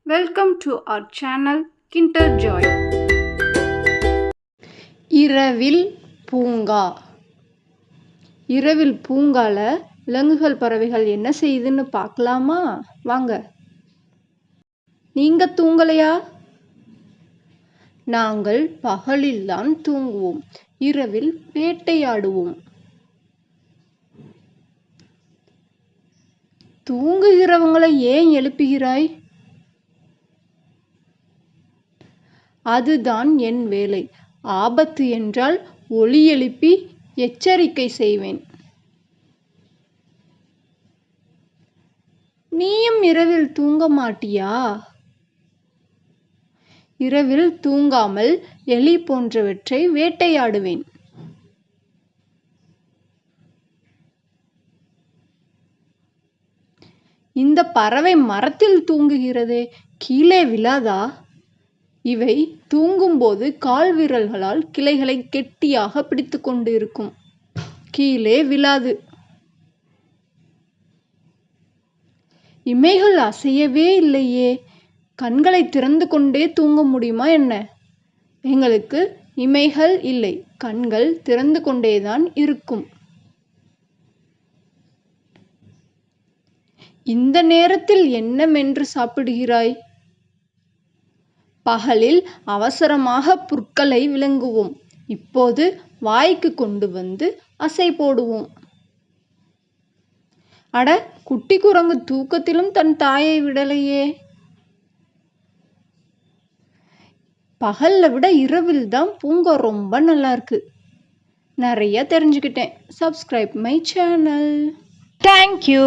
Welcome to our channel Kinder Joy. இரவில் பூங்கா. இரவில் பூங்கால விலங்குகள் பறவைகள் என்ன செய்யுதுன்னு பார்க்கலாமா? வாங்க. நீங்க தூங்கலையா? நாங்கள் பகலில் தான் தூங்குவோம், இரவில் வேட்டையாடுவோம். தூங்குகிறவங்களை ஏன் எழுப்புகிறாய்? அதுதான் என் வேலை. ஆபத்து என்றால் ஒலி எழுப்பி எச்சரிக்கை செய்வேன். நீயும் இரவில் தூங்க மாட்டியா? இரவில் தூங்காமல் எலி போன்றவற்றை வேட்டையாடுவேன். இந்த பறவை மரத்தில் தூங்குகிறதே, கீழே விழாதா? இவை தூங்கும்போது கால் விரல்களால் கிளைகளை கெட்டியாக பிடித்து கொண்டு இருக்கும், கீழே விழாது. இமைகள் அசையவே இல்லையே, கண்களை திறந்து கொண்டே தூங்க முடியுமா என்ன? எங்களுக்கு இமைகள் இல்லை, கண்கள் திறந்து கொண்டேதான் இருக்கும். இந்த நேரத்தில் என்ன மென்று சாப்பிடுகிறாய்? பகலில் அவசரமாக புற்களை விழுங்குவோம், இப்போது வாய்க்கு கொண்டு வந்து அசை போடுவோம். அட, குட்டி குரங்கு தூக்கத்திலும் தன் தாயை விடலையே. பகல்ல விட இரவில் தான் பூங்கா ரொம்ப நல்லா இருக்கு. நிறைய தெரிஞ்சுக்கிட்டேன். Subscribe my channel. Thank you.